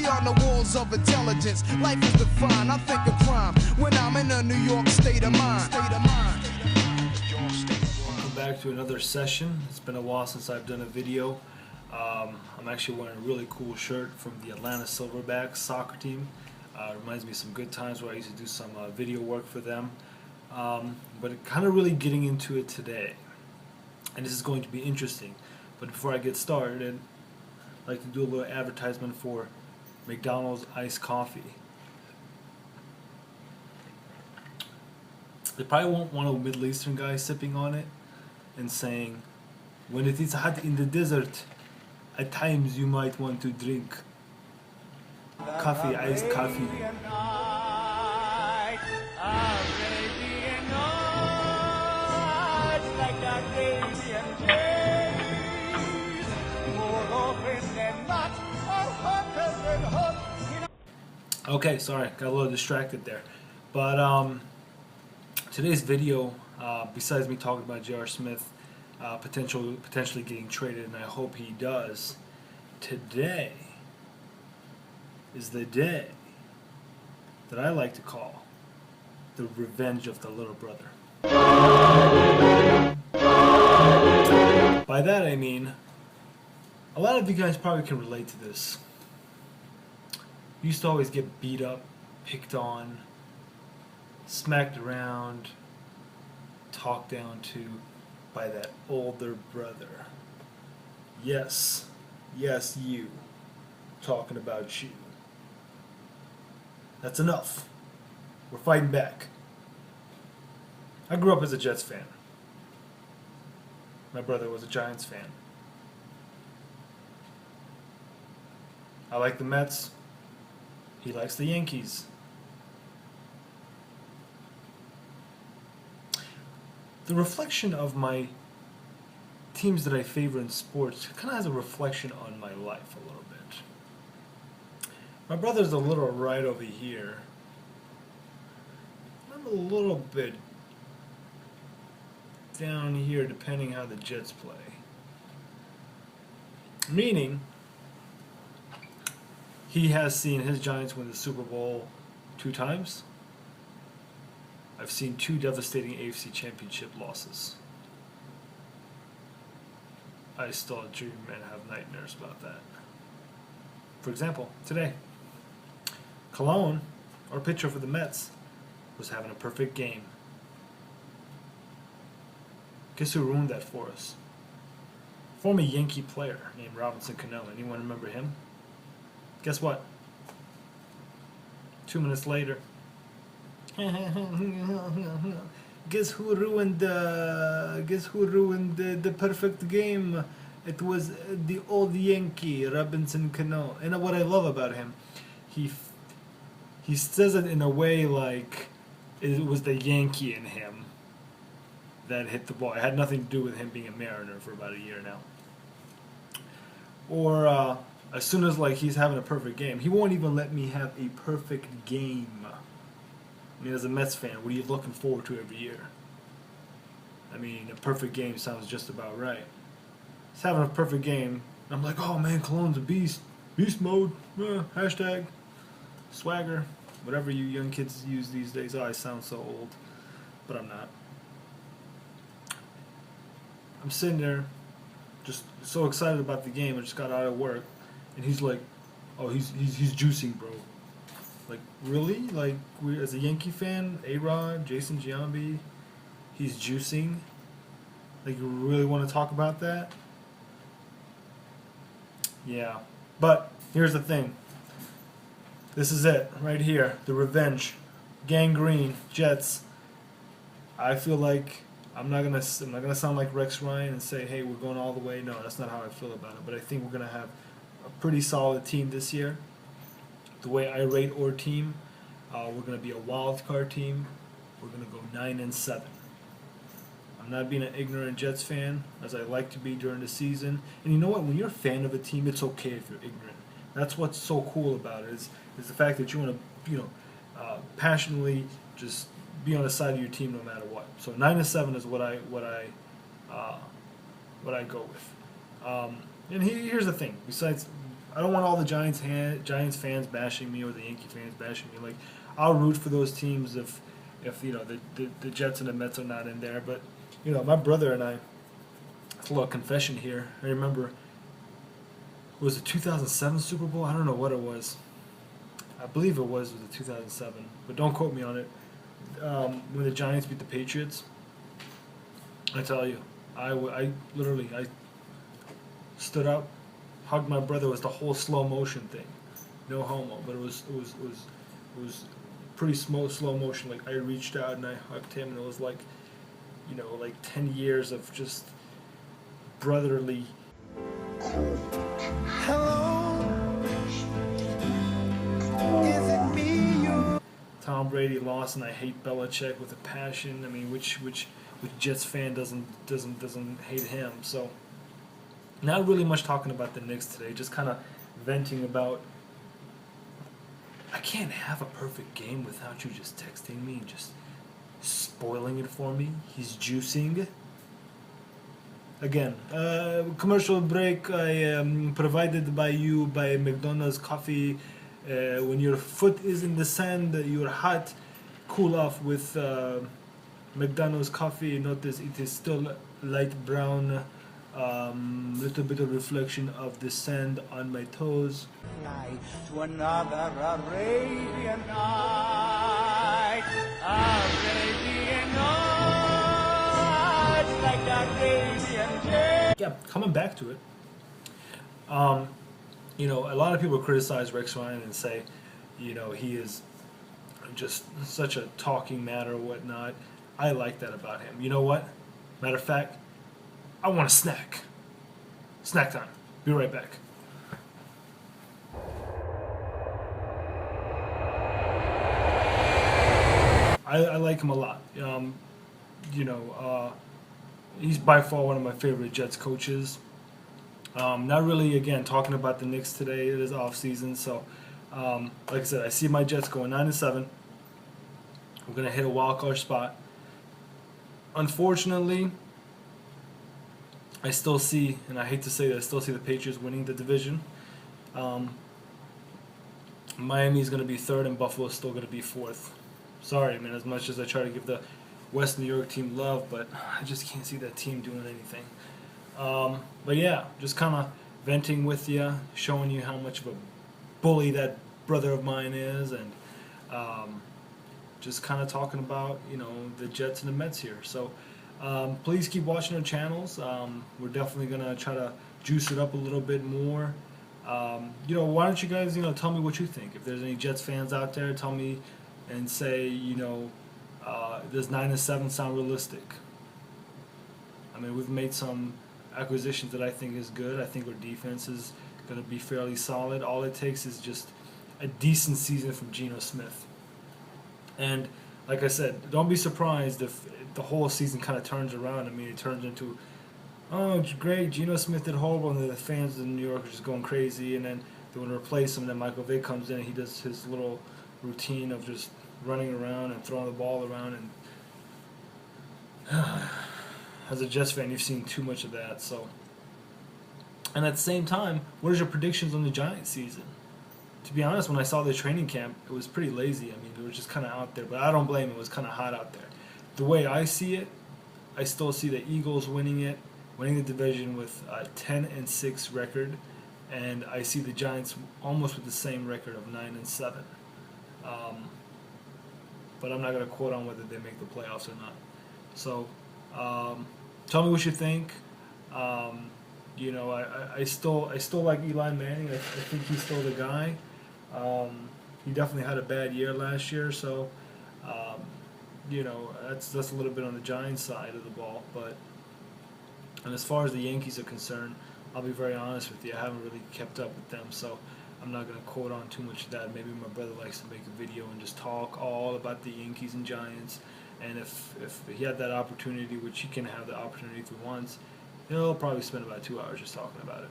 beyond the walls of intelligence. Life is defined, I think of crime when I'm in a New York state of mind. Welcome back to another session. It's been a while since I've done a video. I'm actually wearing a really cool shirt from the Atlanta Silverbacks soccer team. It reminds me of some good times where I used to do some video work for them. But kind of really getting into it today. And this is going to be interesting. But before I get started, I'd like to do a little advertisement for McDonald's iced coffee. They probably won't want a Middle Eastern guy sipping on it and saying, when it is hot in the desert, at times you might want to drink coffee, iced coffee. Okay, sorry, got a little distracted there. But today's video, besides me talking about J.R. Smith potentially getting traded, and I hope he does, today is the day that I like to call the revenge of the little brother. By that I mean, a lot of you guys probably can relate to this. You used to always get beat up, picked on, smacked around, talked down to by that older brother. Yes, you. Talking about you. That's enough. We're fighting back. I grew up as a Jets fan. My brother was a Giants fan. I like the Mets. He likes the Yankees. The reflection of my teams that I favor in sports kind of has a reflection on my life a little bit. My brother's a little right over here. I'm a little bit down here depending how the Jets play. Meaning, he has seen his Giants win the Super Bowl 2 times. I've seen 2 devastating AFC Championship losses. I still dream and have nightmares about that. For example, today, Cologne, our pitcher for the Mets, was having a perfect game. Guess who ruined that for us? Former Yankee player named Robinson Cano. Anyone remember him? Guess what? 2 minutes later, guess who ruined the perfect game? It was the old Yankee, Robinson Cano. And what I love about him, he says it in a way like it was the Yankee in him that hit the ball. It had nothing to do with him being a Mariner for about a year now. Or as soon as he's having a perfect game, he won't even let me have a perfect game. I mean, as a Mets fan, what are you looking forward to every year? I mean, a perfect game sounds just about right. He's having a perfect game. I'm like, oh man, Cologne's a beast. Beast mode. Hashtag swagger. Whatever you young kids use these days. Oh, I sound so old. But I'm not. I'm sitting there just so excited about the game. I just got out of work. And he's like, oh, he's juicing, bro. Like, really? Like, we as a Yankee fan, A-Rod, Jason Giambi, he's juicing? Like, you really want to talk about that? Yeah. But, here's the thing. This is it, right here. The revenge. Gangrene, Jets. I feel like I'm not gonna sound like Rex Ryan and say, hey, we're going all the way. No, that's not how I feel about it. But I think we're going to have a pretty solid team this year. The way I rate our team, we're going to be a wild card team. We're going to go 9-7. I'm not being an ignorant Jets fan, as I like to be during the season. And you know what? When you're a fan of a team, it's okay if you're ignorant. That's what's so cool about it is the fact that you want to, passionately just be on the side of your team no matter what. So 9-7 is what I go with. And here's the thing. Besides, I don't want all the Giants fans bashing me or the Yankee fans bashing me. Like, I'll root for those teams if you know the Jets and the Mets are not in there. But you know, my brother and I, a little confession here. I remember, was it 2007 Super Bowl? I don't know what it was. I believe it was the 2007, but don't quote me on it. When the Giants beat the Patriots, I tell you, I literally stood up, hugged my brother. It was the whole slow motion thing, no homo, but it was pretty slow motion. Like, I reached out and I hugged him, and it was like, you know, like 10 years of just brotherly. Hello, is it me you? Tom Brady lost, and I hate Belichick with a passion. I mean, which Jets fan doesn't hate him? So, not really much talking about the Knicks today. Just kind of venting about. I can't have a perfect game without you just texting me and just spoiling it for me. He's juicing. Again, commercial break provided by you by McDonald's coffee. When your foot is in the sand, you're hot, cool off with McDonald's coffee. Notice it is still light brown, little bit of reflection of the sand on my toes. Fly to another Arabian night, Arabian night, like Arabian day. Yeah, coming back to it. You know, a lot of people criticize Rex Ryan and say, you know, he is just such a talking matter or whatnot. I like that about him. You know what? Matter of fact, I want a snack. Snack time. Be right back. I like him a lot. You know, he's by far one of my favorite Jets coaches. Not really, again, talking about the Knicks today. It is off season, so like I said, I see my Jets going 9-7. We're gonna hit a wild card spot. Unfortunately, I still see, and I hate to say that, I still see the Patriots winning the division. Miami is gonna be third, and Buffalo is still gonna be fourth. Sorry, man. As much as I try to give the West New York team love, but I just can't see that team doing anything. But yeah, just kind of venting with you, showing you how much of a bully that brother of mine is, and just kind of talking about, you know, the Jets and the Mets here. So please keep watching our channels. We're definitely gonna try to juice it up a little bit more. You know, why don't you guys, you know, tell me what you think? If there's any Jets fans out there, tell me and say, you know, does 9-7 sound realistic? I mean, we've made some acquisitions that I think is good. I think our defense is going to be fairly solid. All it takes is just a decent season from Geno Smith. And like I said, don't be surprised if the whole season kind of turns around. I mean, it turns into, oh, great, Geno Smith did horrible, and the fans in New York are just going crazy, and then they want to replace him, and then Michael Vick comes in and he does his little routine of just running around and throwing the ball around, and as a Jets fan, you've seen too much of that. So, and at the same time, what are your predictions on the Giants season? To be honest, when I saw the training camp, it was pretty lazy. I mean, it was just kind of out there, but I don't blame it. It was kind of hot out there. The way I see it, I still see the Eagles winning the division with a 10-6 record, and I see the Giants almost with the same record of 9-7. But I'm not going to quote on whether they make the playoffs or not. So, tell me what you think. You know, I still like Eli Manning. I think he's still the guy. He definitely had a bad year last year, so you know, that's a little bit on the Giants side of the ball. But and as far as the Yankees are concerned, I'll be very honest with you. I haven't really kept up with them, so I'm not going to quote on too much of that. Maybe my brother likes to make a video and just talk all about the Yankees and Giants. And if he had that opportunity, which he can have the opportunity if he wants, he'll probably spend about 2 hours just talking about it.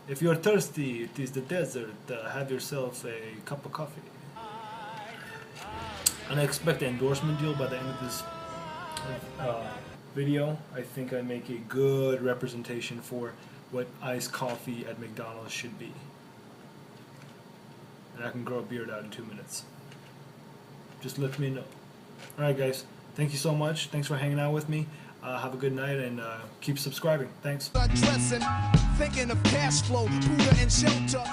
If you're thirsty, it is the desert. Have yourself a cup of coffee. And I expect an endorsement deal by the end of this video, I think I make a good representation for what iced coffee at McDonald's should be. And I can grow a beard out in 2 minutes. Just let me know. Alright guys, thank you so much. Thanks for hanging out with me. Have a good night and keep subscribing. Thanks. Undressing, thinking of cash flow, Buddha and shelter.